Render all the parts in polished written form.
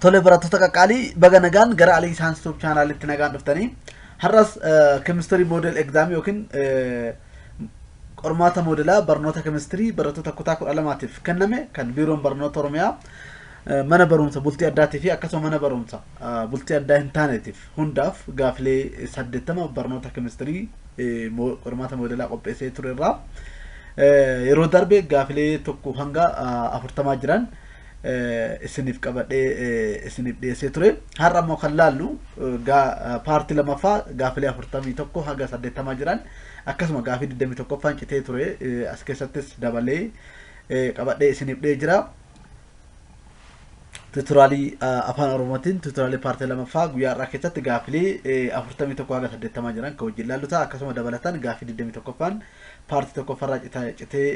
tole barattoota qaqqaalii baga nagaan gara Aliyi Science YouTube channelitti nagaan dhuftanii har'as chemistry model exam yookiin qormaata modelaa barnoota chemistry barattoota kutaa 12tiif kenname kan biiroon barnoota Oromiyaa mana barumsa bultii addaatii fi akkasuma mana barumsa bultii addaa hin taaneetiif hundaaf gaafilee 80 barnoota chemistry qormaata modelaa qopheessee ture irraa yeroo darbe gaafilee tokko hanga 40 jiran isinif qabadhe isinif dhiyeessee ture har'a immoo kan laallu paartii lamaffaa gaafilee 41 hanga 80 jiran akkasuma gaafii 21ffaan citee ture as keessattis dabalee qabadhe isinif dhiyeessee jira tutorialii afaan oromootiin tutorialii paartii lamaffaa guyyaa irraa keessatti gaafilee 41 hanga 80 jiran kan wajjin laalluta akkasuma dabalatan gaafii 21ffaan paartii tokkoffarraa citee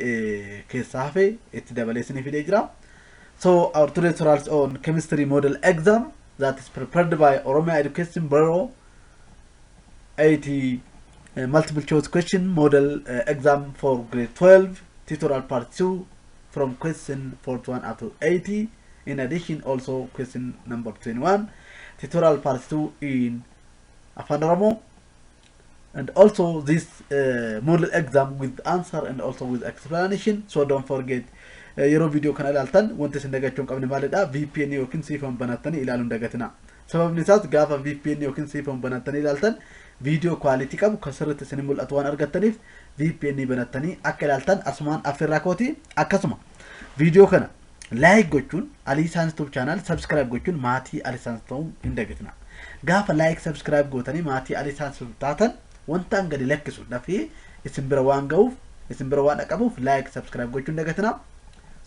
keessaa hafe itti dabalee isinif dhiyeessee jira. So our today's tutorials on chemistry model exam that is prepared by Oromia Education Bureau 80 multiple choice question model exam for grade 12 tutorial part 2 from question 41 up to 80. In addition, also question number 21 tutorial part 2 in Afan Oromo, and also this model exam with answer and also with explanation. So don't forget yero video kana ilaaltan wonte sindagachuun qabne maalidha VPN yookiin siifan banattanii ilaaluun dagatina sababni isaas gaafa VPN yookiin siifan banattanii ilaaltan video quality qabu kan sirriitti isin mul'atu waan argattaniif VPN banattanii akka ilaaltan asumaan affirraa kooti akkasuma video kana like gochuun Aliyi Science YouTube channel subscribe gochuun maatii Aliyi Science ta'uun hin dagatina gaafa like subscribe gootanii maatii Aliyi Science taatan wanta gadi lakkisu dafii isin bira waan ga'uuf isin bira waan qabuuf like subscribe gochuun dagatina.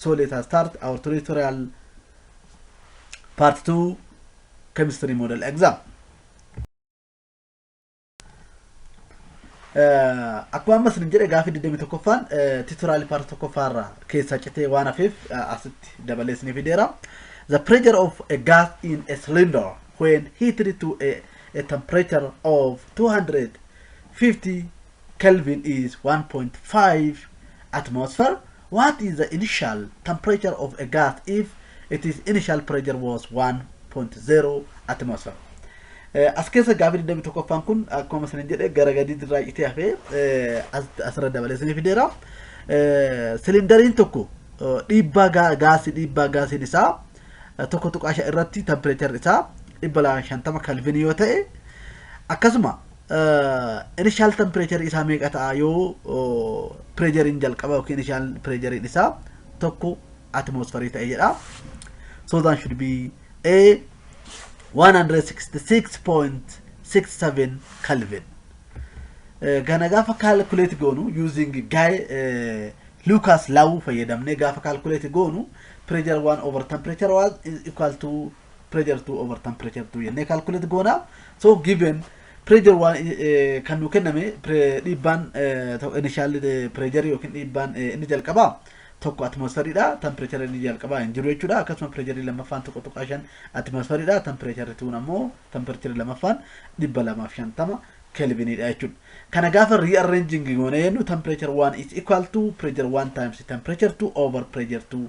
So let us start our tutorial part 2 chemistry model exam. Akkuma ammas ninjedhe gaafii 21ffaan tutorial part 1ffaarraa keessa citee waan hafeef asitti dabalee isiniif fideera. The pressure of a gas in a cylinder when heated to a temperature of 250 Kelvin is 1.5 atmosphere. What is the initial temperature of a gas if its initial pressure was 1.0 atmosphere? As keessa gaafii 21ffaan kun akkuma sanin jedhe gara gadi dirraa itee hafee asirra dabalee isinii fideera. Silindariin tokko dhiibbaa gaasiin isaa tokko tuqaasha irratti temperature isaa 250 Kelvin yoo ta'e akkasuma initial temperature isa meeqa ta'a yoo pressure in jalqaba yookiin initial pressure isa tokko atmosphere ta'e jedha. So that should be a 166.67 Kelvin. Gana gaafa calculate goonu using Lucas law fayyadamne gaafa calculate goonu pressure 1 over temperature was is equal to pressure 2 over temperature 2 yenne calculate goona. So given pressure 1 kan nu kenname dhiibbaan initial pressure yookiin dhiibbaan inni jalqaba tokko atmosphere dha temperature inni jalqaba hin jiru jechuudha akkasuma pressure lamaffaan tokko tuqaashan atmosphere dha temperature tuun ammoo temperature lamaffaan 250 Kelvin dha jechuudha kana gaafa rearranging goone yennu temperature 1 is equal to pressure 1 times temperature 2 over pressure 2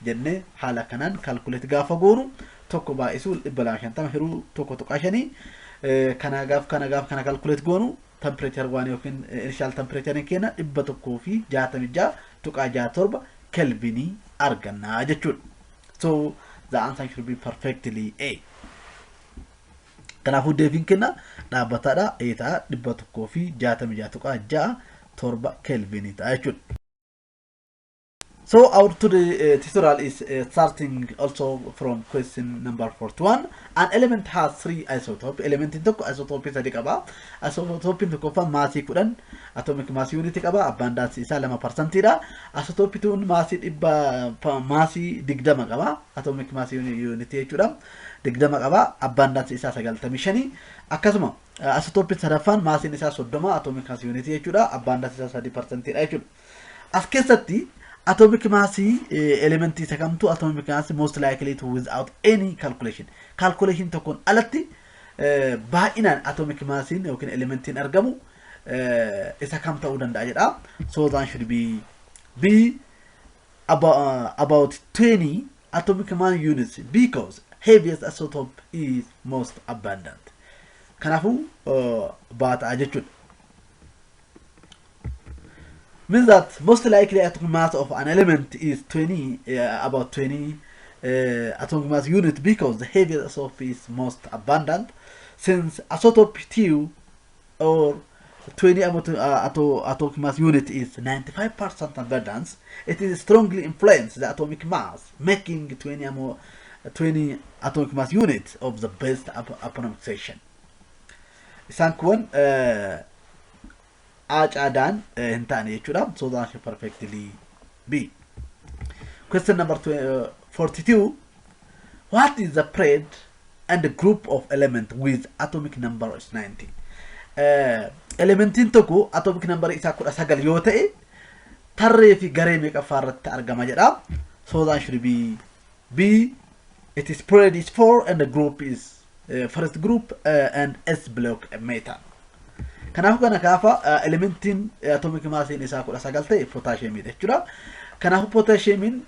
jenne haala kanaan calculate gaafa goonu tokko baay'isu 250 hiruu tokko tuqaashanii kana calculate goonu temperature 1 yookiin initial temperature keena 166 tuqaa 67 Kelvin arganna jechuudha. So the answer should be perfectly A. Kanaafuu deebiin kenna dhaabbataadha A ta'a 166 tuqaa 67 Kelvin ta'a jechuudha. So our today tutorial is starting also from question number 41. An element has 3 isotopes. Element in tokko isotope sadi qaba. Isotope tokko fa maasii 10 atomic mass unit qaba. Abundance isaa 2% dha. Isotope tun maasii dhibba maasii 20 qaba. Atomic mass unit jechuudha. 20 qaba. Abundance isaa 95. Akkasuma isotope sadaffaan maasiin isaa 30 atomic mass unit jechuudha. Abundance isaa 3% dha jechuudha. As keessatti atomic mass element isa kamtu atomic mass most likely to without any calculation tokkon alatti baay'inaan atomic mass yookiin elementiin argamu isa kam ta'uu danda'a jedha. So that should be about 20 atomic mass units because heaviest isotope is most abundant. Kanafu but ajechud means that most likely atomic mass of an element is 20 about 20 atomic mass unit because the heaviest isotope is most abundant. Since isotope 2 or 20 atomic mass unit is 95% abundance, it is strongly influenced the atomic mass, making 20 atomic mass units of the best approximation. Sankwan Adan Hintani Chudam, so that should perfectly be. Question number 42. What is the period and the group of element with atomic number is 90? Elementin toko atomic number isa kudha sagal yoo ta'e tarree fi garee meeqa irratti argama jedha. So that should be B. It is period is 4 and the group is first group and S block metal. Kanaaf kana kaafa elementin atomic mass isa kudha sagal ta'e potassium jechuudha. Kanaaf potassium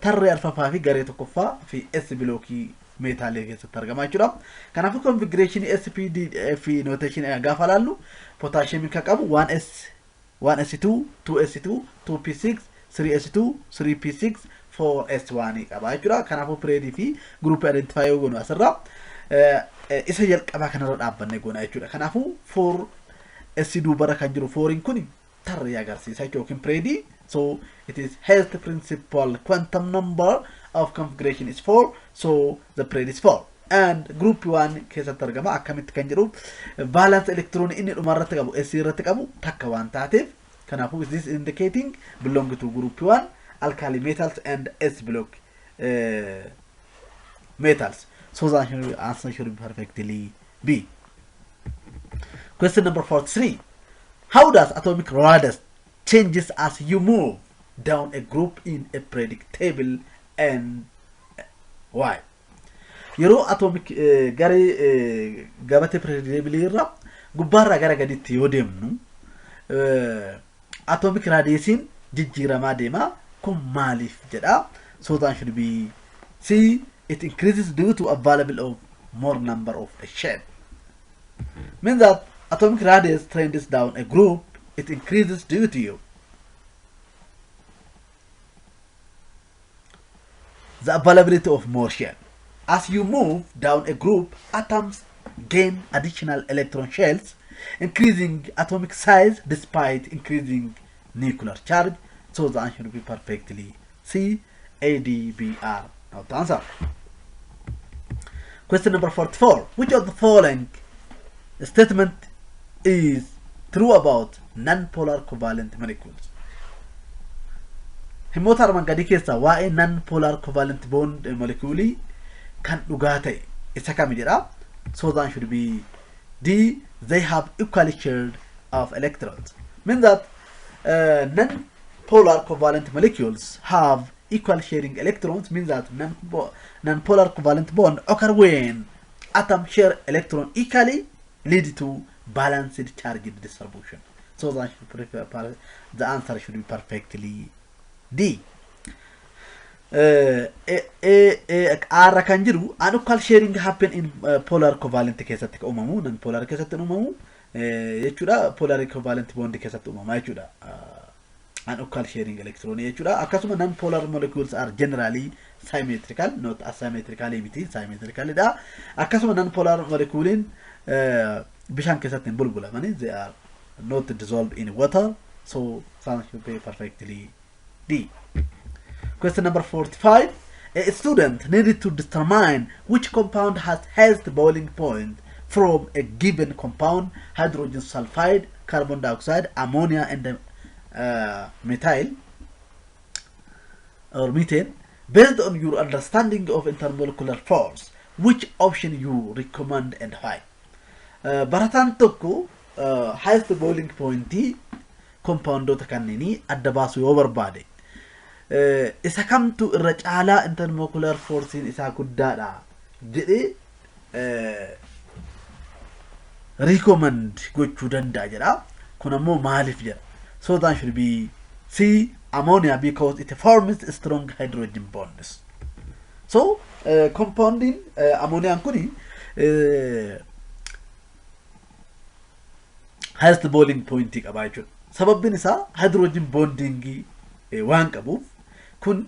tarree alfafaa fi garee tokkoffaa fi S block metal keessatti argama jechuudha. Kanaaf configuration SPD fi notation gaafa laallu potassium kan qabu 1s 1s2 2s2 2p6 3s2 3p6 4s1 qaba jechuudha. Kanaaf period fi group identify goonu asirra isa jalqaba kanarra dhaabbanne goona jechuudha. Kanaaf 4s dubara kan jiru 4 kun tarree agarsiisa yookiin period. So it is health principal quantum number of configuration is 4, so the period is 4. And group 1 kesa targama akkamit kan jiru valence electron inni dhumarratti qabu s irratti qabu takka waan taateef kanaafuu is this indicating belong to group 1 alkali metals and s block metals. So the answer should be perfectly B. Question number 43. How does atomic radius changes as you move down a group in a periodic table and why? Yero atomic gare gabate periodic table irra gubbarra gara gaditti yoo deemnu atomic radiusin jijjiiramaa deema kun maaliif jedha. So that should be C. It increases due to available of more number of a shell. Means that atomic radius trends down a group, it increases due to the availability of more shell. As you move down a group, atoms gain additional electron shells, increasing atomic size despite increasing nuclear charge. So the answer will be perfectly C, ADBR. Now the answer. Question number 44. Which of the following statement is true about non-polar covalent molecules? Himmoota armaan gadii keessa waa'ee non-polar covalent bond molecule kan dhugaa ta'e isa kam jedha. So that should be D. They have equally shared of electrons. Means that non-polar covalent molecules have equal sharing electrons. Means that non-polar covalent bond occur when atoms share electron equally, lead to balanced charge distribution. So that the answer should be perfectly D. Arra kan jiru unequal sharing happen in polar covalent keessatti uumamu non-polar keessatti uumamu jechuudha. Polar covalent bond keessatti uumama jechuudha. Unequal sharing electron jechuudha. Akkasuma non-polar molecules are generally symmetrical, not asymmetrical miti, symmetrical da. Akkasuma non-polar molecules bishaan keessatti bulbulamani, they are not dissolved in water. So that should be perfectly D. Question number 45. A student needed to determine which compound has highest boiling point from a given compound: hydrogen sulfide, carbon dioxide, ammonia, and methyl or methane. Based on your understanding of intermolecular force, which option you recommend and why? Barataan tokko highest boiling point compoundota kanneenii adda baasuu yoo barbaade isa kamtu irra caalaa intermolecular force isaa guddaadha jedhee recommend gochuu danda'a jedha. Kun ammoo maaliif jedha. So that should be C, ammonia, because it forms strong hydrogen bonds. So compounding ammonia kuni highest boiling point qaba jechuudha. Sababni isaa hydrogen bonding waan qabuuf kun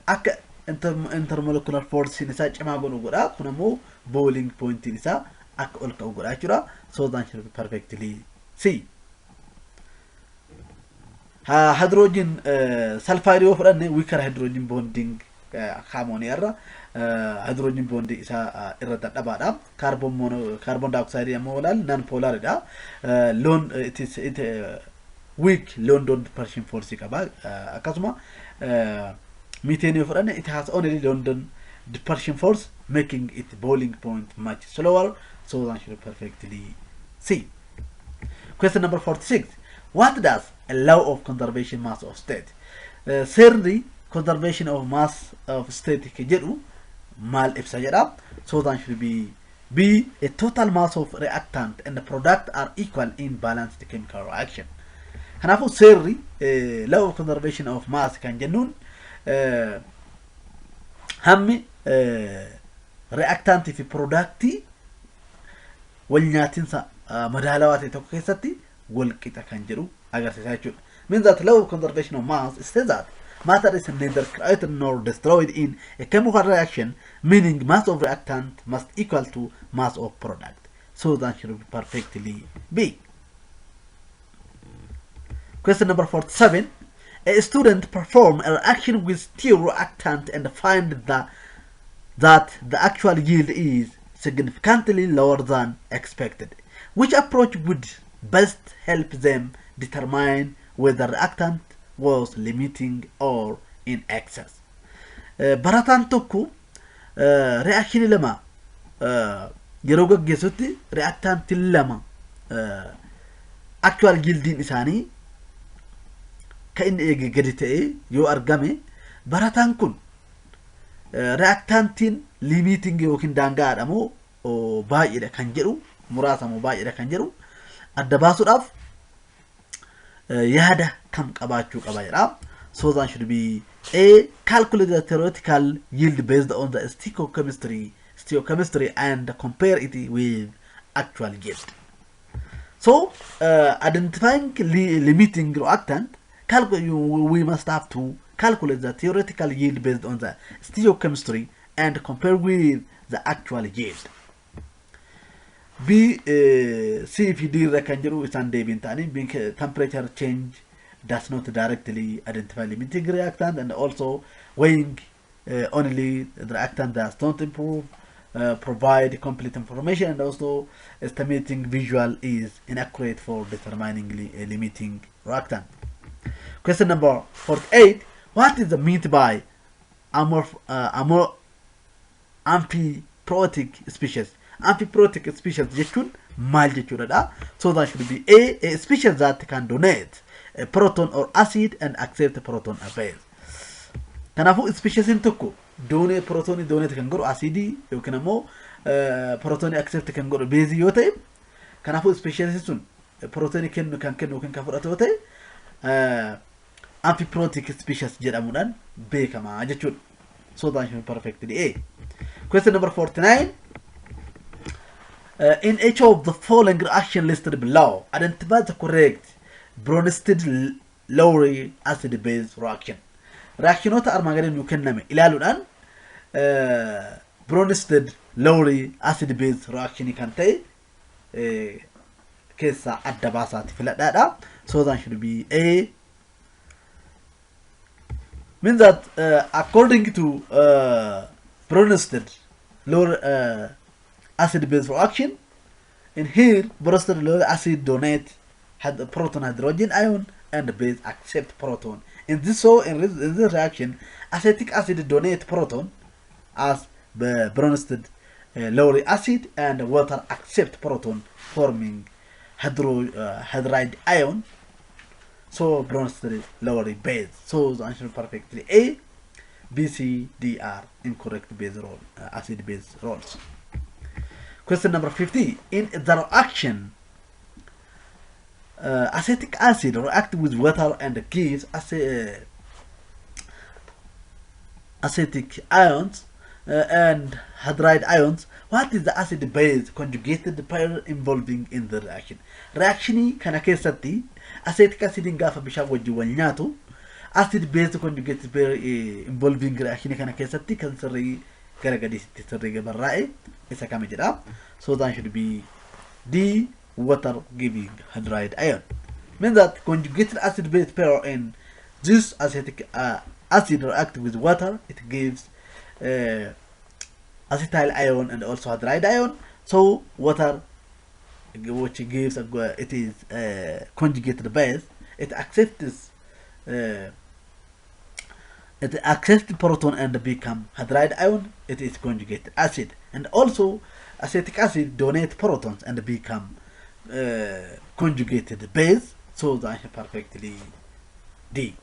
akka intermolecular force isaa cimaa godha kun ammoo boiling point isaa akka ol ka'u godha jechuudha. So that should be perfectly see. Hydrogen sulfide of weaker hydrogen bonding ammonia hydrogen bonding isa irra dabada carbon dioxide amolal nonpolar da lone it is weak London deposition force qaba akasuma methane of it has only London deposition force making it boiling point much slower. So that should perfectly see. Question number 46. What does a law of conservation mass of state? Thirdly, conservation of mass of state kejedu mal ibsa jedha. So that should be B, a total mass of reactant and the product are equal in balanced chemical reaction. Kanafu thirdly, law of conservation of mass kan jennun hammi reactant fi producti wal nyaatinsa madalawaati tokko keessatti wal qixa kan jedhu agarsiisaa jechuudha. Means that law of conservation of mass says that matter is neither created nor destroyed in a chemical reaction, meaning mass of reactant must equal to mass of product. So that should be perfectly B. Question number 47. A student perform a reaction with steel reactant and find that the actual yield is significantly lower than expected. Which approach would best help them determine whether reactant was limiting or in excess? Baratan tokko reaction lama yeroo gaggeessutti reactant lama actual yieldin isaanii ka inni eege gadi ta'e yoo argame barataan kun reactantin limiting yookiin daangaadha moo baay'eedha kan jedhu muraasa moo baay'eedha kan jedhu adda baasuudhaaf yaada kam qabaachuu qaba jedha. So that should be A, calculate the theoretical yield based on the stoichiometry and compare it with actual yield. So identifying limiting reactant, we must have to calculate the theoretical yield based on the stoichiometry and compare with the actual yield. B, C if you do reckon is undefined, being temperature change does not directly identify limiting reactant, and also weighing only the reactant does not improve, provide complete information, and also estimating visual is inaccurate for determining a limiting reactant. Question number 48. What is the meant by amphiprotic species? Amphiprotic species jechuun maal jechuudha. So that should be A species that can donate a proton or acid and accept a proton or base. Kanafu species in tokko donate proton donate kan godhu acid yookiin ammoo proton accept kan godhu base yoo ta'e kanafu species sun proton kennu kan fudhatu yoo ta'e amphiprotic species jedhamuudhaan beekama jechuudha. So that should be perfectly A. Question number 49. In each of the following reaction listed below, identify the correct Brønsted-Lowry acid-base reaction. Reactionota armagadeen nu kenname ilaaluudhaan Brønsted-Lowry acid-base reaction kan ta'e keessa adda baasaati filadhaadha. So that should be A. Means that according to Brønsted-Lowry acid-base reaction, in here Brønsted-Lowry acid donate had a proton hydrogen ion and the base accept proton. In this reaction, acetic acid donate proton as the Brønsted-Lowry acid and water accept proton, forming hydride ion. So Brønsted-Lowry base. So the answer is perfectly A, B, C, D are incorrect base role, acid base roles. Question number 50. In the reaction, acetic acid react with water and gives acetic ions. and hydride ions. What is the acid base conjugated pair involving in the reaction? Reactioni kana keessatti acetic acid gaafa bishaan wajjin wal nyaatu acid base conjugated pair involving reaction kana keessatti kan sirrii gara gadiitti sirrii gabarraa'e isa kam jedha. So that should be D, water giving hydride ion. Means that conjugated acid base pair in this acetic acid react with water, it gives acetyl ion and also hydride ion. So water, which gives it is conjugated base, it accepts the proton and become hydride ion. It is conjugated acid, and also acetic acid donate protons and become conjugated base. So that's perfectly D.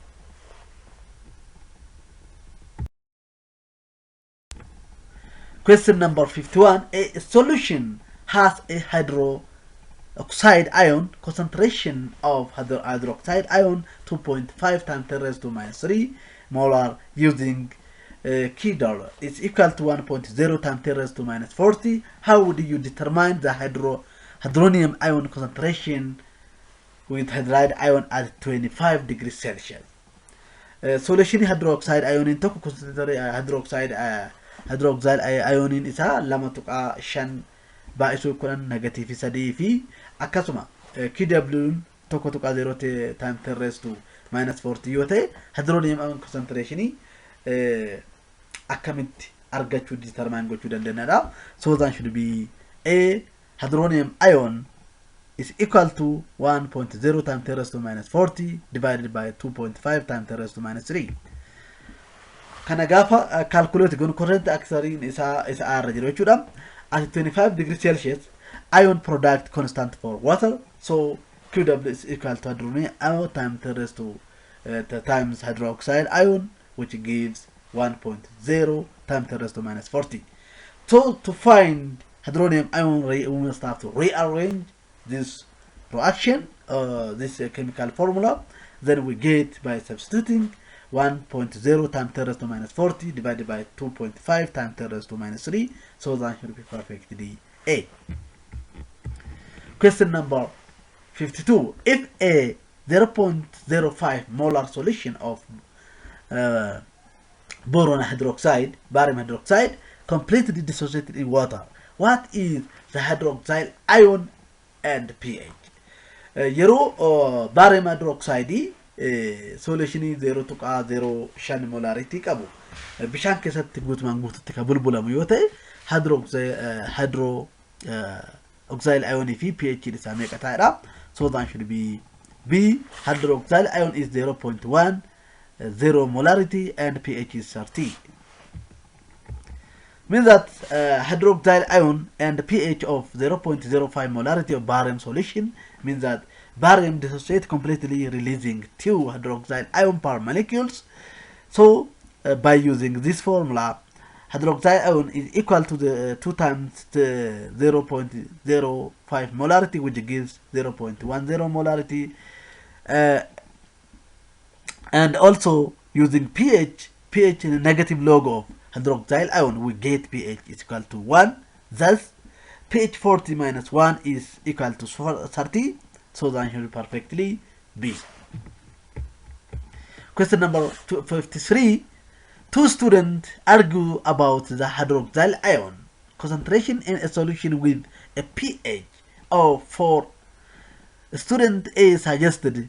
Question number 51. A solution has a hydroxide ion concentration of hydroxide ion 2.5 times 10 raised to minus 3 molar using Kedar. It's equal to 1.0 times 10 raised to minus 40. How do you determine the hydronium ion concentration with hydride ion at 25 degrees Celsius? Solution hydroxide ion in tokko concentrate hydroxide ion in isa lama tuqa shan ba'isu kunan negative sadii fi akkasuma KW tokko tuqa 0 times 10 raised to minus 40 yoo ta'e hydronium ion concentration akkamitti argachuu determine gochuu dandeenyadha. So that should be A, hydronium ion is equal to 1.0 times 10 raised to minus 40 divided by 2.5 times 10 raised to minus 3. Kana gaafa calculate gon current oxygen isa R jira jechuudha. At 25 degrees Celsius, ion product constant for water. So QW is equal to hydronium ion times 10 raised to times hydroxide ion, which gives 1.0 times 10 raised to minus 40. So to find hydronium ion, we must have to rearrange this reaction, this chemical formula. Then we get by substituting 1.0 times 10 raised to minus 40 divided by 2.5 times 10 raised to minus 3. So that should be perfectly A. Question number 52. If a 0.05 molar solution of boron hydroxide, barium hydroxide, completely dissociated in water, what is the hydroxide ion and pH? Barium hydroxide solution 0.05 molarity qabu bishaan keessatti guutumaan guututti ka bulbulamu yoo ta'e hydroxide ion fi pH isaa meeqa ta'edha. So that should be B, hydroxide ion is 0.1 0 molarity and pH is 30. Means that hydroxide ion and pH of 0.05 molarity of barium solution means that barium dissociates completely, releasing 2 hydroxide ion per molecules. So by using this formula, hydroxide ion is equal to the 2 times the 0.05 molarity, which gives 0.10 molarity. And also using pH in a negative log of hydroxide ion, we get pH is equal to 1. Thus, pH 40 minus 1 is equal to 30. So the answer is perfectly B. Question number 53. Two students argue about the hydroxide ion concentration in a solution with a pH of 4. Student A suggested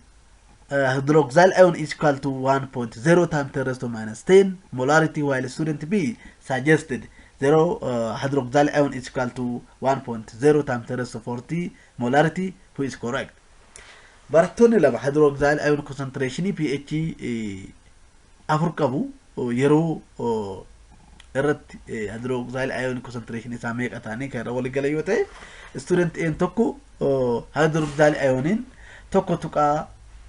hydroxide ion is equal to 1.0 times 10 raised to minus 10 molarity, while student B suggested hydroxide ion is equal to 1.0 times 10 raised to 40 molarity, who is correct. Barattoonni lama hydroxide ion concentration pH afur qabu yeroo irratti hydroxide ion concentration isaa meeqa ta'anii kan irra walii galan yoo ta'e student A tokko hydroxide ionin tokko tuqaa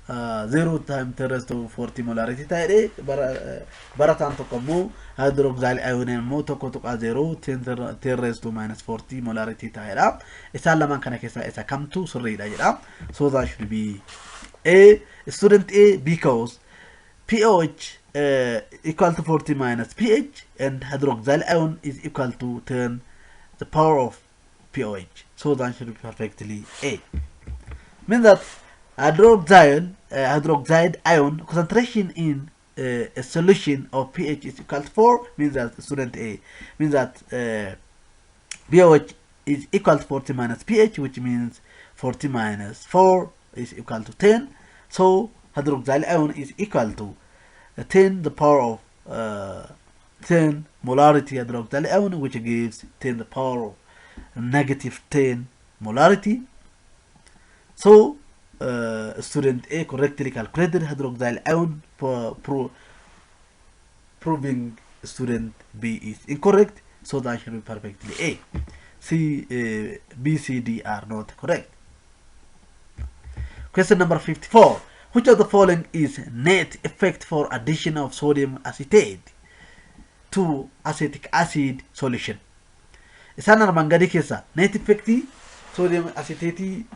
0 times 10 raised to 40 molarity ta'ee barataan tokko immoo hydroxide ionin immoo tokko tuqaa 0 10 raised to minus 40 molarity ta'eedha. Isaan lamaan kana keessaa isa kamtu sirriidha jedha. So that should be A, student A, because pH equal to 40 minus pH, and hydroxyl ion is equal to 10 the power of pOH. So the answer will be perfectly A. Means that hydroxide ion concentration in a solution of pH is equal to 4, means that student A, means that pOH is equal to 40 minus pH, which means 40 minus 4 is equal to 10. So hydroxyl ion is equal to 10 the power of 10 molarity hydroxyl ion, which gives 10 the power of negative 10 molarity. So student A correctly calculated hydroxyl ion, proving student B is incorrect. So the answer will be perfectly A. B, C, D are not correct. Question number 54. Which of the following is net effect for addition of sodium acetate to acetic acid solution? Isaan armaan gadii keessa net effect sodium acetate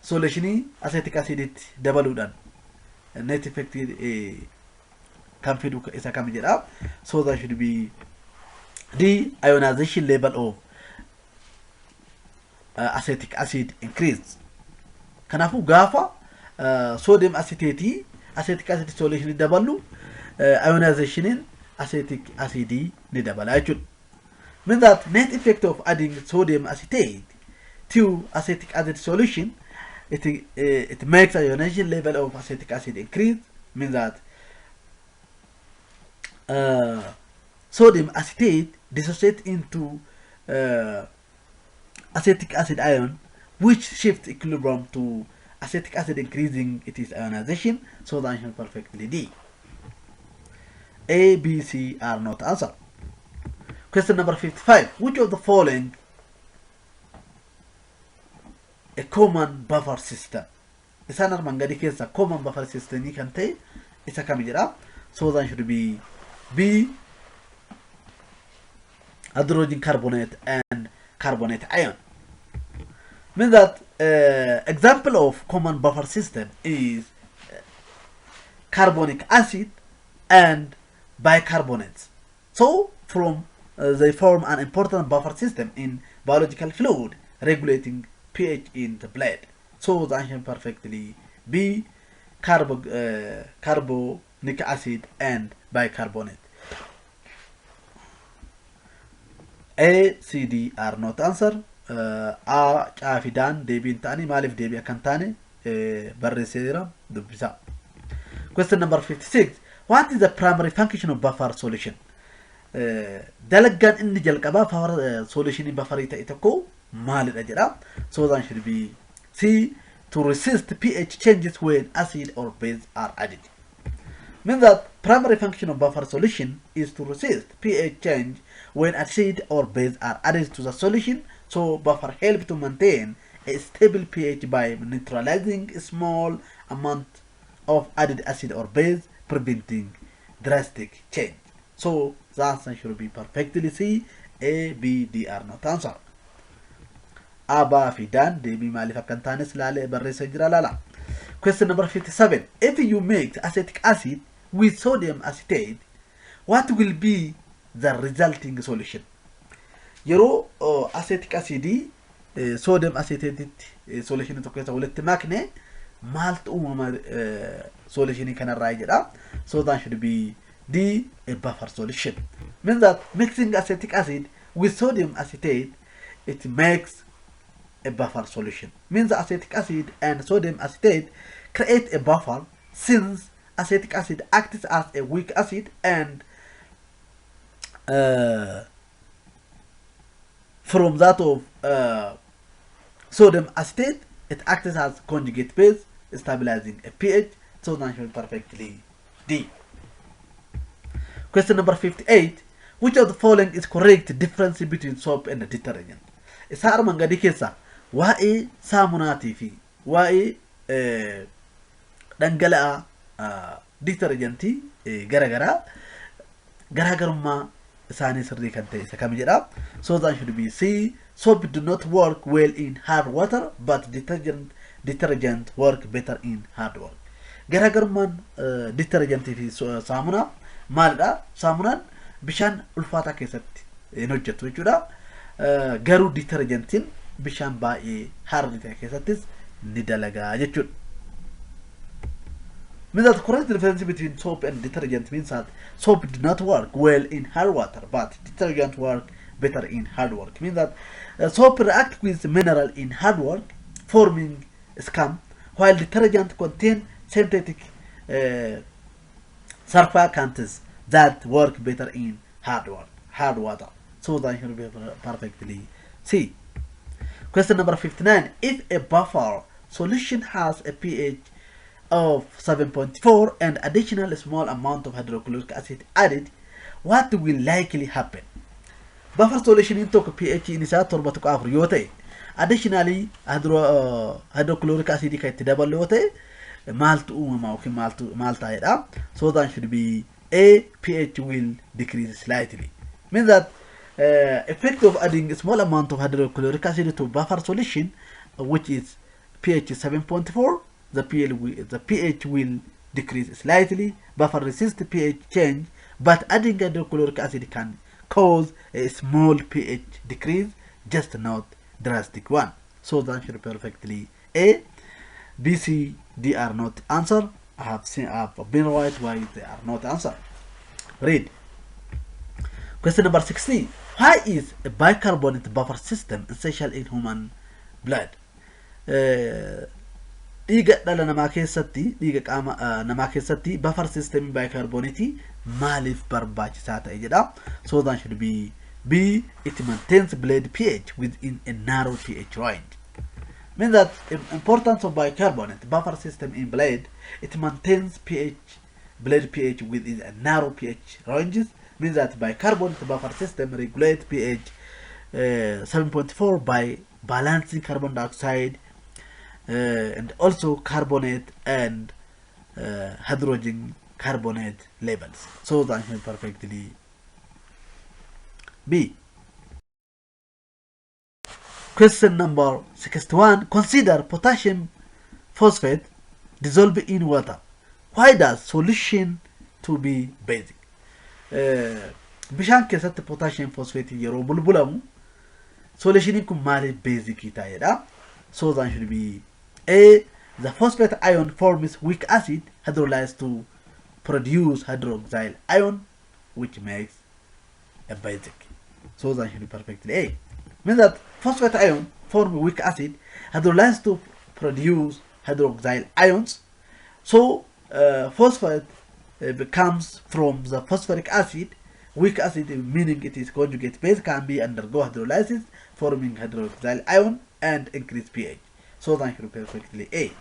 solution acetic acid dabaluudhaan net effect kan fidu isa kam jedha. So that should be the ionization level of acetic acid increase. Kanafu gaafa sodium acetate acetic acid solution dabalu ionization in acetic acid ni dabala jechuudha. Means that net effect of adding sodium acetate to acetic acid solution, it makes ionization level of acetic acid increase. Means that sodium acetate dissociate into acetic acid ion, which shifts equilibrium to acetic acid, increasing its ionization. So the answer is perfectly D. A, B, C are not answered. Question number 55. Which of the following a common buffer system? Isaan armaan gadii keessa common buffer system kan ta'e isa kam jedha. So the answer should be B, hydrogen carbonate and carbonate ion. Means that example of common buffer system is carbonic acid and bicarbonate. So from they form an important buffer system in biological fluid, regulating pH in the blood. So the answer perfectly B, carbonic acid and bicarbonate. A, C, D are not answered. A, Chafidan, Debi Tani, Malif Debi Akantane, Barresera, Dubisa. Question number 56. What is the primary function of buffer solution? Dalagan in the Jalkaba for solution in bufferita itako, Malid Ajara. So that should be C, to resist pH changes when acid or base are added. Means that primary function of buffer solution is to resist pH change when acid or base are added to the solution. So buffer helps to maintain a stable pH by neutralizing a small amount of added acid or base, preventing drastic change. So the answer should be perfectly C. A, B, D are not answered. Aba Fidan, Debi Malif Akantanes Lale Barresa Jiralala. Question number 57. If you make acetic acid with sodium acetate, what will be the resulting solution? Yero acetic acid sodium acetate solution to kesa ulette makne malt solution can arrive. So that should be D, a buffer solution. Means that mixing acetic acid with sodium acetate, it makes a buffer solution. Means acetic acid and sodium acetate create a buffer, since acetic acid acts as a weak acid and from that of sodium acetate, it acts as conjugate base, stabilizing a pH. So that should be perfectly D. Question number 58. Which of the following is correct difference between soap and detergent? Isa arman gadi keessa waa'ee saamunaatii fi waa'ee dhangala'aa detergentii garaagarummaa isaanii sirrii kan ta'e isa kam jedha. So that should be C. Soap do not work well in hard water, but detergent work better in hard water. Garagarummaan detergentii fi saamunaa maalidha? Saamunaan bishaan ulfaataa keessatti hin hojjetu jechuudha. Garuu detergentiin bishaan baay'ee hardi ta'e keessattis ni dalagaa jechuudha. Means that correct difference between soap and detergent means that soap did not work well in hard water, but detergent work better in hard work. Means that soap react with mineral in hard work, forming scum, while detergent contain synthetic surfactants that work better in hard water. So that should be perfectly see. Question number 59. If a buffer solution has a pH of 7.4 and additional small amount of hydrochloric acid added, what will likely happen? Buffer solution in talk pH in isa torba to afur yote. Additionally, hydrochloric acid ka double yote. Maltu malta eda. So that should be A, pH will decrease slightly. Means that effect of adding a small amount of hydrochloric acid to buffer solution, which is pH 7.4, the pH will decrease slightly. Buffer resists pH change, but adding hydrochloric acid can cause a small pH decrease, just not drastic one. So the answer perfectly A. B, C, D are not answer. I have been right why they are not answer. Read. Question number 16. Why is a bicarbonate buffer system essential in human blood? Dhiiga dhala namaa keessatti dhiiga qaama namaa keessatti buffer system bicarbonate maaliif barbaachisaa ta'e jedha. So that should be B. It maintains blood pH within a narrow pH range. Means that importance of bicarbonate buffer system in blood, it maintains blood pH within a narrow pH ranges. Means that bicarbonate buffer system regulates pH 7.4 by balancing carbon dioxide and also carbonate and hydrogen carbonate levels. So that is perfectly B. Question number 61. Consider potassium phosphate dissolved in water. Why does solution to be basic? Bishaan keessatti potassium phosphate yeroo bulbulamu solution kun maaliif basic ta'edha? So that should be A. The phosphate ion forms weak acid hydrolyzed to produce hydroxide ion, which makes a basic. So that should be perfectly A. Means that phosphate ion form weak acid hydrolyzed to produce hydroxide ions. So phosphate comes from the phosphoric acid. Weak acid, meaning it is conjugate base, can be undergo hydrolysis, forming hydroxide ion and increase pH. So that should be perfectly A.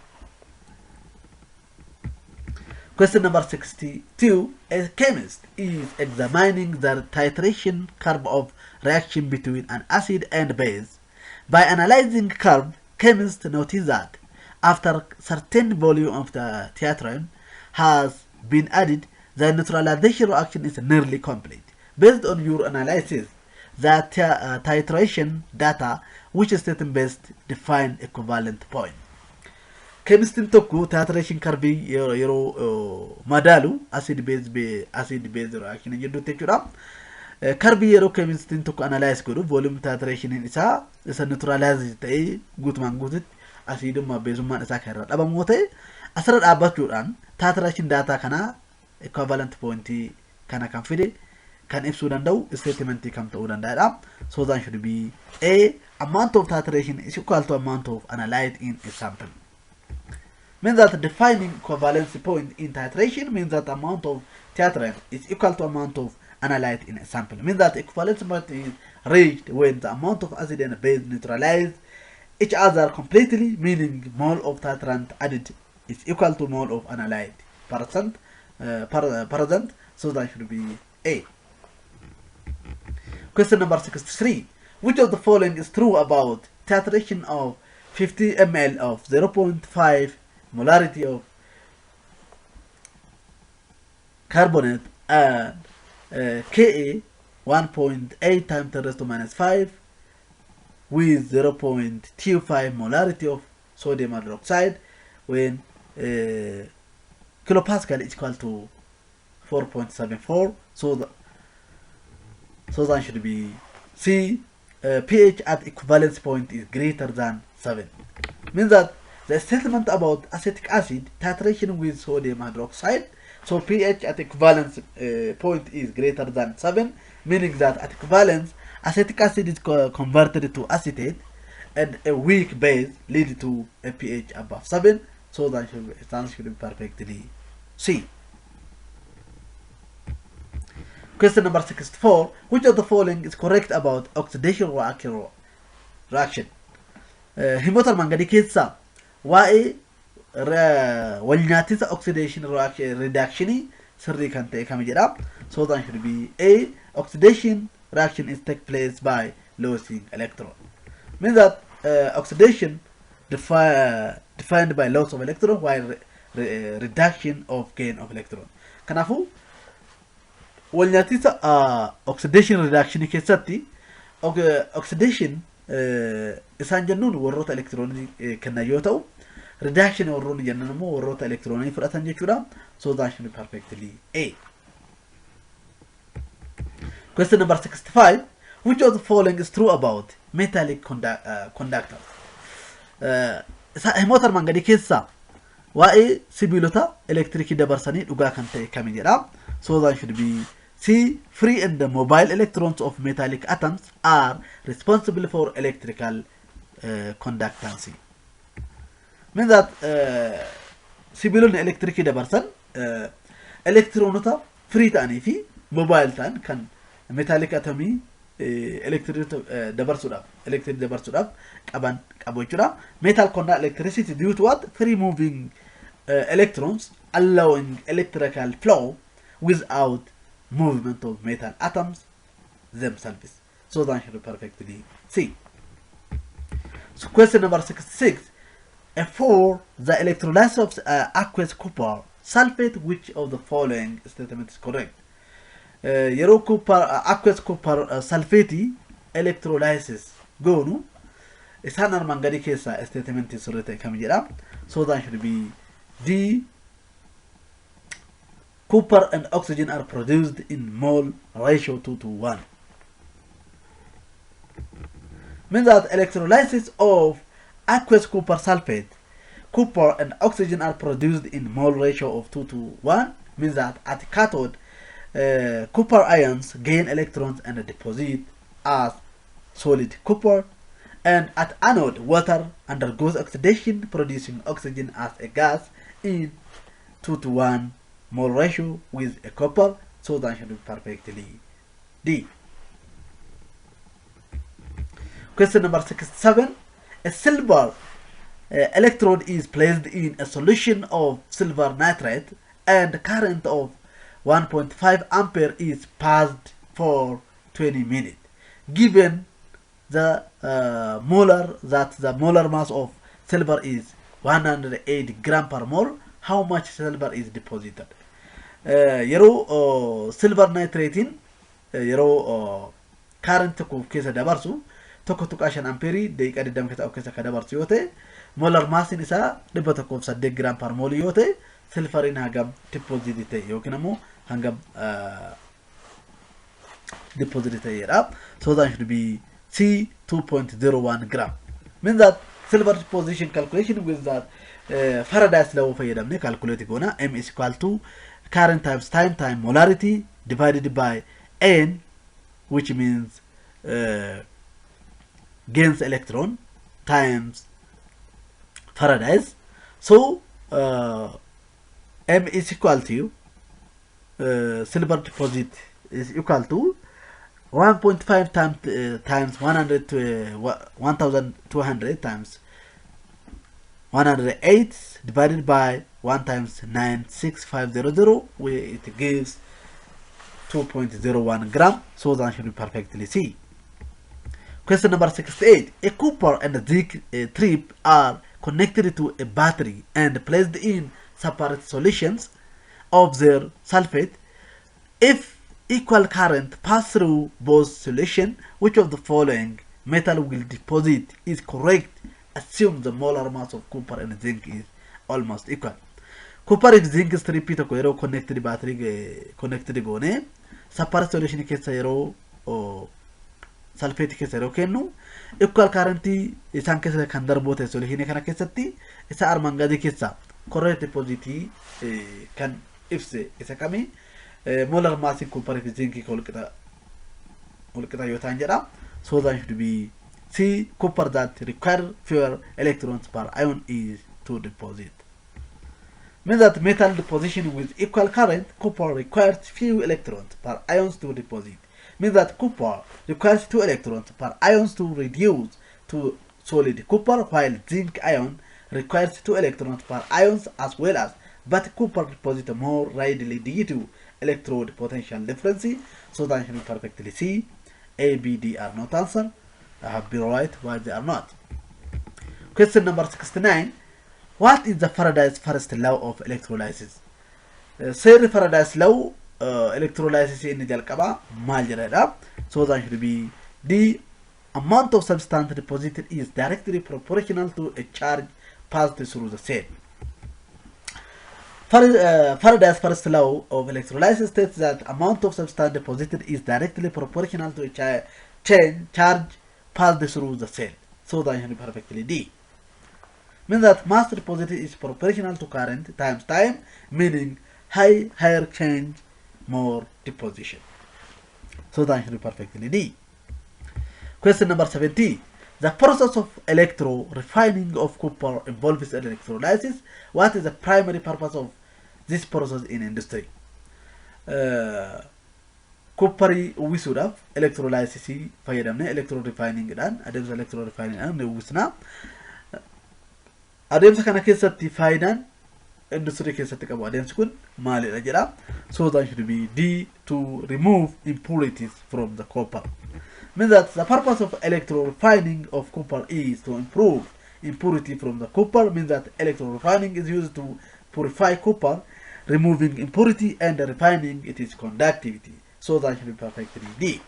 Question number 62. A chemist is examining the titration curve of reaction between an acid and base. By analyzing curve, chemists notice that after certain volume of the titration has been added, the neutralization reaction is nearly complete. Based on your analysis, the titration data, which is statement-based, define equivalent point. Chemistry tokko titration curve yeroo madalu acid base reaction jedhutti jechuudha. Curve yeroo chemistry tokko analyze godhu volume titration isa neutralize ta'ee guutumaan guututti acidummaa beesummaan isaa kan irra dhabamu ta'e asirra dhaabbachuudhaan titration data kana equivalent point kana kan fide kan ibsuu danda'u statement kam ta'uu danda'udha. So that should be A. Amount of titration is equal to amount of analyzed in a sample. Means that defining equivalency point in titration means that amount of titration is equal to amount of analyzed in a sample. Means that equivalency point is reached when the amount of acid and base neutralize each other completely, meaning mole of titrant added is equal to mole of analyzed present. So that should be A. Question number 63. Which of the following is true about titration of 50 ml of 0.5 molarity of carbonate and Ka 1.8 times 10 raised to minus 5 with 0.25 molarity of sodium hydroxide when kilopascal is equal to 4.74. So that should be C. pH at equivalence point is greater than 7. Means that the statement about acetic acid titration with sodium hydroxide, so pH at equivalence point is greater than 7, meaning that at equivalence acetic acid is converted to acetate and a weak base leads to a pH above 7. So that should be perfectly C. Question number 64. Which of the following is correct about oxidation reaction? Himotar mangadi keessa waa'ee walnyaatisa oxidation reduction sirrii kan ta'e kam jedha. So that should be A. Oxidation reaction is take place by losing electron. Means that oxidation defined by loss of electron, while reduction of gain of electron. Kanafu walnyaatisa oxidation reduction keessatti oxidation isaan jennuun warroota elektiroonii kennan yoo ta'u, reduction warroonni jennan immoo warroota elektiroonii fudhatan jechuudha. So that should be perfectly A. Question number 65. Which of the following is true about metallic conductors? Himotar mangadi keessa waa'ee sibiilota elektirikii dabarsanii dhugaa kan ta'e kam jedha. So that should be C. Free and mobile electrons of metallic atoms are responsible for electrical conductancy. Means that sibiilonni elektirikii dabarsan elektronota free ta'anii fi mobile ta'an kan metallic atomii electric dabarsuudhaaf qaban qabu jechuudha. Metal conduct electricity due to what? Free moving electrons allowing electrical flow without movement of metal atoms themselves. So that should be perfectly C. So question number 66. For the electrolysis of aqueous copper sulfate, which of the following statement is correct? Yeroo copper aqueous copper sulfate electrolysis goonu isaan armaan gadi keessa statement sirrii ta'e kam jedha. So that should be D. Copper and oxygen are produced in mole ratio 2:1. Means that electrolysis of aqueous copper sulfate, copper and oxygen are produced in mole ratio of 2:1. Means that at cathode, copper ions gain electrons and deposit as solid copper, and at anode, water undergoes oxidation, producing oxygen as a gas in 2:1 mole ratio with a copper. So that should be perfectly D. Question number 67. A silver electrode is placed in a solution of silver nitrate and current of 1.5 ampere is passed for 20 minutes. Given the molar mass of silver is 108 gram per mole, how much silver is deposited? Yeroo silver nitrate yeroo current tokko keessa dabarsu tokko tuqaashan ampeerii daqiiqaa 20 keessa of keessa ka dabarsu yoo ta'e, molar mass isaa 108 gram per mole yoo ta'e, silveriin hangam deposit ta'e yookiin immoo hangam deposit ta'edha. So that should be C. 2.01 gram. Means that silver deposition calculation with that Faraday's law fayyadamne calculate goona. M is equal to current times time molarity divided by N, which means gains electron times Faraday's. So M is equal to silver deposit is equal to 1.5 times 100 to 1200 times 108 divided by 1 times 96500, where it gives 2.01 gram. So that should be perfectly C. Question number 68. A copper and a zinc strip are connected to a battery and placed in separate solutions of their sulfate. If equal current pass through both solutions, which of the following metal will deposit is correct? Assume the molar mass of copper and zinc is almost equal. copper if zinc strip tokko yeroo connected battery connected goone separate solution keessa yeroo sulfate keessa yeroo kennu equal current isaan keessa kan darboota solution kana keessatti isa armaan gadii keessa correct deposit kan ibse isa kami molar mass in copper if zinc kolqita yoo ta'an jedha. So that should be C, copper that require fewer electrons per ion is to deposit. Means that metal deposition with equal current, copper requires few electrons per ions to deposit. Means that copper requires 2 electrons per ions to reduce to solid copper, while zinc ion requires 2 electrons per ions as well as, but copper deposits more readily due to electrode potential difference. So that should be perfectly C. A, B, D are not answered. I have been right, why they are not. Question number 69. What is the Faraday's first law of electrolysis? Say Faraday's law electrolysis in the jalqaba maal jedhadha. So that should be the amount of substance deposited is directly proportional to a charge passed through the cell. Faraday's first law of electrolysis states that amount of substance deposited is directly proportional to a charge passed through the cell. So that should be perfectly D. Means that mass deposited is proportional to current times time, meaning higher change, more deposition. So that should be perfectly D. Question number 70. The process of electrorefining of copper involves electrolysis. What is the primary purpose of this process in industry? Copper uwisuudhaaf electrolysis fayyadamne electrorefining dhaan adeemsa electrorefining dhaan uwisna. Adeemsa kana keessatti faayidaan industry keessatti qabu adeemsi kun maalidha jedha. So that should be D, to remove impurities from the copper. Means that the purpose of electrorefining of copper is to improve impurity from the copper. Means that electrorefining is used to purify copper, removing impurity and refining its conductivity. So that should be perfectly D.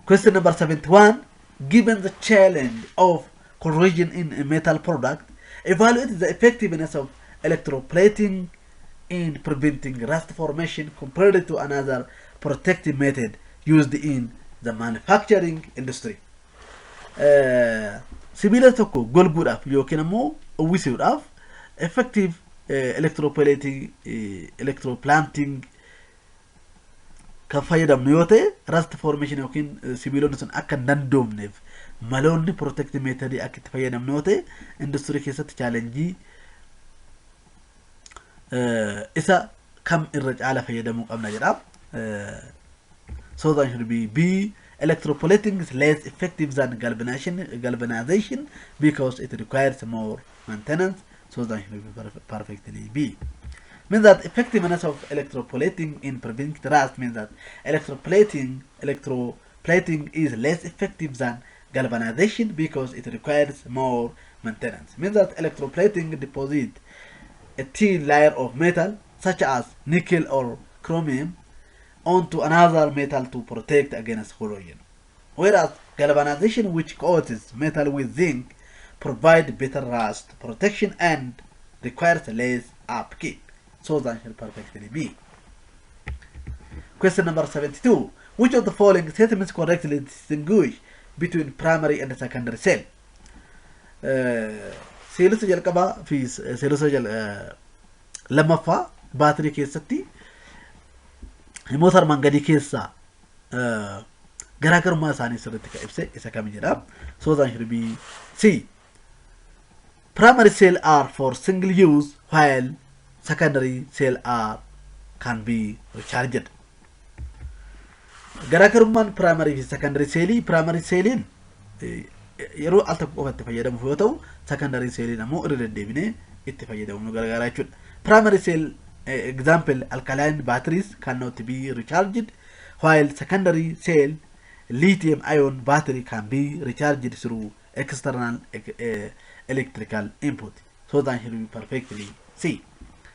Question number 71. Given the challenge of corrosion in a metal product, evaluate the effectiveness of electroplating in preventing rust formation compared to another protective method used in the manufacturing industry. Sibiila tokko golguudhaaf yookiin immoo uwwisuudhaaf effective electroplanting kan fayyadamnu yoo ta'e rust formation yookiin sibiilonni sun akka hin dandoomneef maloonni protective method akka itti fayyadamnu yoo ta'e industry keessatti challenge isa kam irra caala fayyadamuu qabna jedha. So that should be B. Electroplating is less effective than galvanization because it requires more maintenance. So that should be perfectly B. Means that effectiveness of electroplating in preventing rust means that electroplating is less effective than galvanization because it requires more maintenance. Means that electroplating deposit a thin layer of metal such as nickel or chromium onto another metal to protect against corrosion. Whereas galvanization, which coats metal with zinc, provides better rust protection and requires less upkeep. So that should perfectly be. Question number 72. Which of the following statements correctly distinguish between primary and secondary cell? Seelusa jalqabaa fi seelusa lammaffaa baatirii keessatti himoota armaan gadii keessaa garaagarummaa isaanii sirriitti kan ibse isa kam jedha. So that should be C. Primary cell are for single use while secondary cell can be recharged. Garaagarummaan primary fi secondary cellin yeroo al tokko qofatti fayyadamuuf yoo ta'u secondary cellin ammoo irra deddeebinee itti fayyadamuun gargaaraa jechuudha. Primary cell example alkaline batteries cannot be recharged, while secondary cell lithium ion battery can be recharged through external electrical input. So that should be perfectly C.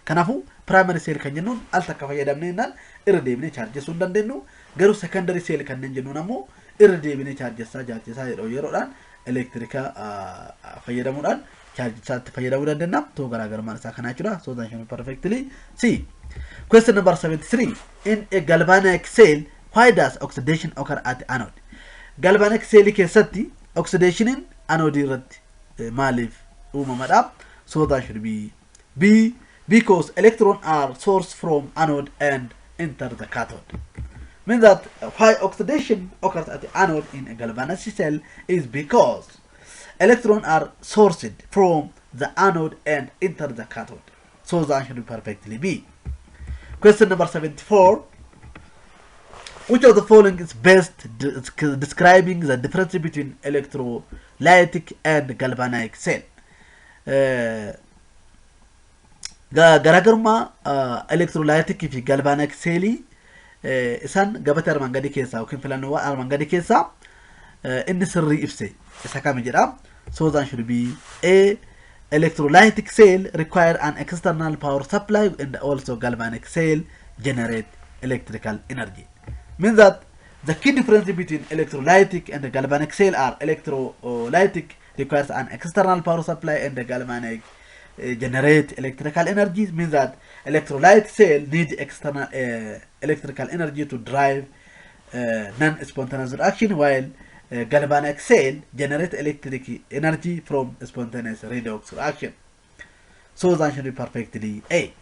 Kanafu primary cell kan jennuun al takka fayyadamneenaan irra deebinee chargesuu hin dandeenyu, garuu secondary cell kan jennuun ammoo irra deebinee chargessaa yeroodhaan electrica fayyadamuudhaan charge isaatti fayyadamuu dandeenya to garaagarummaan isaa kana jechuudha so that you perfectly see. Question number 73. In a galvanic cell, why does oxidation occur at anode? Galvanic cell keessatti oxidation in anode irratti maaliif uumamadha? So that should be B, because electrons are sourced from anode and enter the cathode. Means that why oxidation occurs at the anode in a galvanic cell is because electrons are sourced from the anode and enter the cathode. So that should be perfectly B. Question number 74. Which of the following is best describing the difference between electrolytic and galvanic cell? Garaagarummaa electrolytic fi galvanic cell isaan gabatee armaan gadii keessaa yookiin filannoo armaan gadii keessaa inni sirrii ibse isa kam jedha. So that should be A. Electrolytic cell require an external power supply and also galvanic cell generate electrical energy. Means that the key difference between electrolytic and the galvanic cell are electrolytic requires an external power supply and the galvanic generate electrical energy. Means that electrolytic cell need external electrical energy to drive non-spontaneous reaction, while galvanic cell generate electric energy from spontaneous redox reaction. So that should be perfectly A.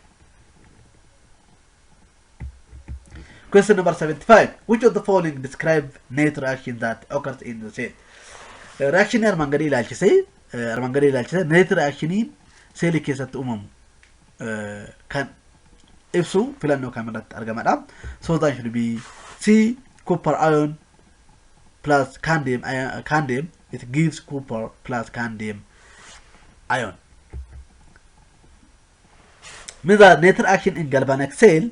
Question number 75. Which of the following describe net reaction that occurs in the cell? Reaction armangadi ilaalchise net reaction in cell keessatti uumamu kan ibsu filannoo kamirratti argamadha. So that should be C. Copper ion plus candium, it gives copper plus candium ion. Means that net reaction in galvanic cell,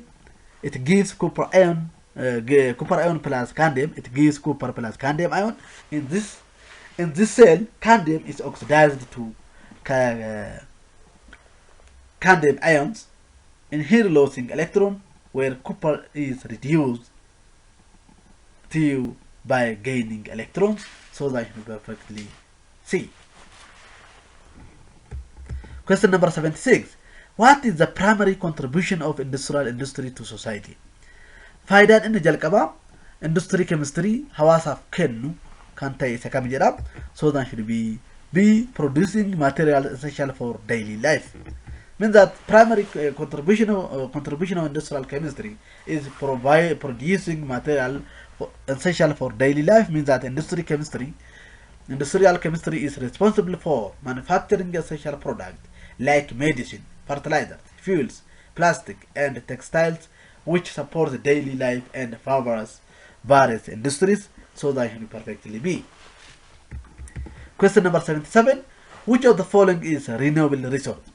it gives copper ion plus candium, it gives copper plus candium ion. In this cell, candium is oxidized to candium ions, in here losing electron, where copper is reduced to by gaining electrons. So that should be perfectly C. Question number 76. What is the primary contribution of industry to society? Faayidaan inni jalqaba industry chemistry hawaasaaf kennu kan ta'e isa kam jedha. So that should be B. Producing materials essential for daily life. Means that primary contribution of industrial chemistry is producing material essential for daily life. Means that industrial chemistry is responsible for manufacturing essential products like medicine, fertilizers, fuels, plastic, and textiles, which support the daily life and favors various industries. So that should be perfectly B. Question number 77. Which of the following is renewable resource?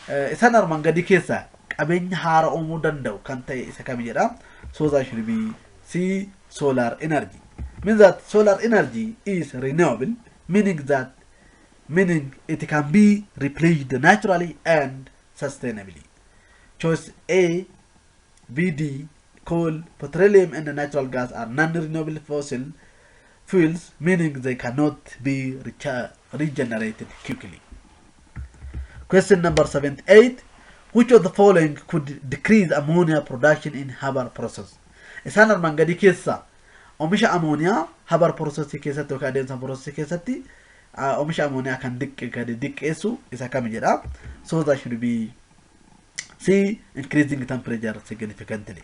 Isaan armaan gadii keessa qabeenya haara uumuu danda'u kan ta'e isa kam jedha. So that should be C. Solar energy. Means that solar energy is renewable, meaning it can be replenished naturally and sustainably. Choice A, B, D, coal, petroleum, and natural gas are non-renewable fossil fuels, meaning they cannot be regenerated quickly. Question number 78. Which of the following could decrease ammonia production in Haber process? Isaan armaan gadii keessa oomisha ammonia Haber process keessatti yookaan adeemsa process keessatti oomisha ammonia kan diqqeessu isa kam jedha. So that should be C. Increasing temperature significantly.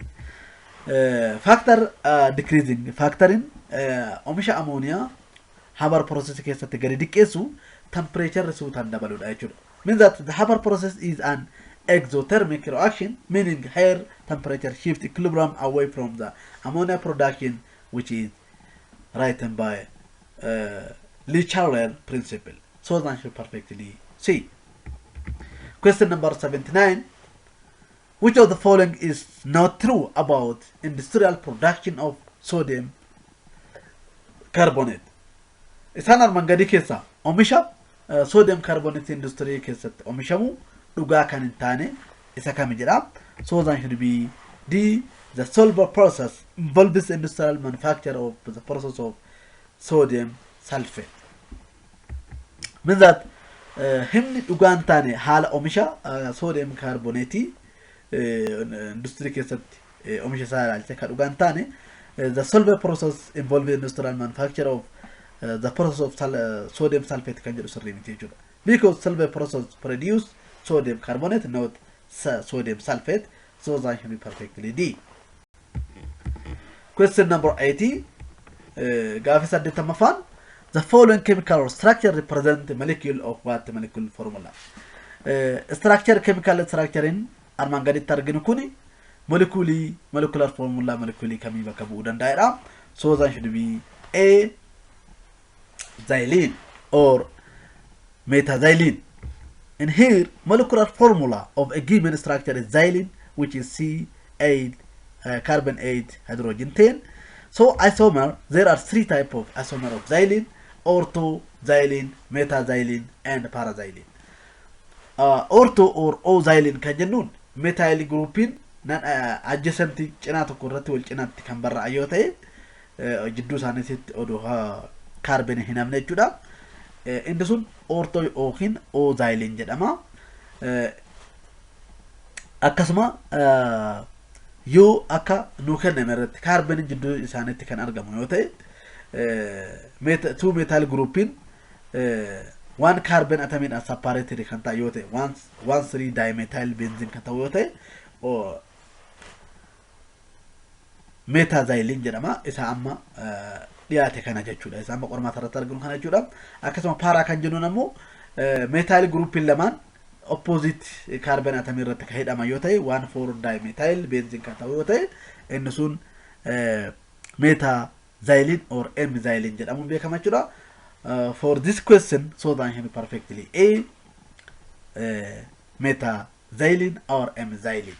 Decreasing factoring oomisha ammonia Haber process keessatti gadi diqqeessu temperature suutaan dabaluudha jechuudha. Means that the Haber process is an exothermic reaction, meaning higher temperature shift equilibrium away from the ammonia production, which is written by Lee-Charles principle. So that should perfectly C. Question number 79. Which of the following is not true about industrial production of sodium carbonate? Isaan armaan gadii keessa oomisha sodium carbonate industry keessatti oomishamu dhugaa kan hin taane isa kam jedha. So that should be D. The Solvay process involves industrial manufacture of the process of sodium sulfate. means that himni dhugaan taane haala oomisha sodium carbonate industry keessatti oomisha isaa ilaalcha kan dhugaan taane the Solvay process involving industrial manufacture of the process of sodium sulfate kan jedhu sirrii miti jechuudha. Because Solvay process produce sodium carbonate, not sodium sulfate, so that should be perfectly D. Question number 80. Gaafis addeettamaffaan. The following chemical structure represent the molecule of what molecule formula. Structure chemical structure in armaan gaditti arginu kuni molecular formula molecule kamii bakka bu'uu danda'edha. So that should be A xylene or metaxylene. And here molecular formula of a given structure is xylene, which is C8 carbon 8 hydrogen 10. So isomer, there are 3 types of isomer of xylene: ortho, xylene, metaxylene, and paraxylene. Ortho or O xylene kan jennuun methyl groupin adjacent cinaa tokko irratti wal cinaatti kan barraa'an yoo ta'e jidduu isaaniitti odoo carbon hin hamne jechuudha. Inni sun ortho yookiin O xylene jedhama. Akkasuma yoo akka nu kenname irratti carbon jidduu isaaniitti kan argamu yoo ta'e two methyl groupin one carbon atom is separated kan ta'e yoo ta'e 1,3 dimethyl benzene kan ta'u yoo ta'e metaxylene jedhama. Isa amma dhiyaate kana jechuudha. Isa amma qormaata irratti arginu kana jechuudha. Akkasuma para kan jennuun ammoo methyl groupin lamaan opposite carbon atom irratti kan hidhama yoo ta'e 1,4 dimethyl benzene kan ta'u yoo ta'e inni sun metaxylene or M-xylene jedhamuun beekama jechuudha. For this question, so that can be perfectly A metaxylene or M-xylene.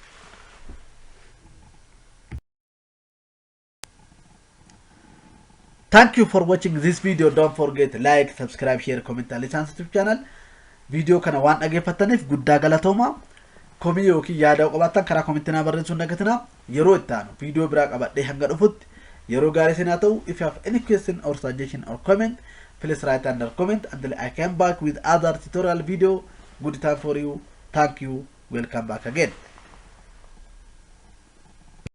Thank you for watching this video. Don't forget to like, subscribe, share, comment, and listen to the channel. Video kana waan dhageeffataniif guddaa galatooma. Komii yookiin yaada qabaattan karaa komentinaa barreessuun dagatina. Yeroo itti aanu video biraa qabadhee hanga dhufutti yeroo gaarii isin haa ta'u. If you have any question or suggestion or comment, please write under comment until I come back with other tutorial video. Good time for you. Thank you. Welcome back again.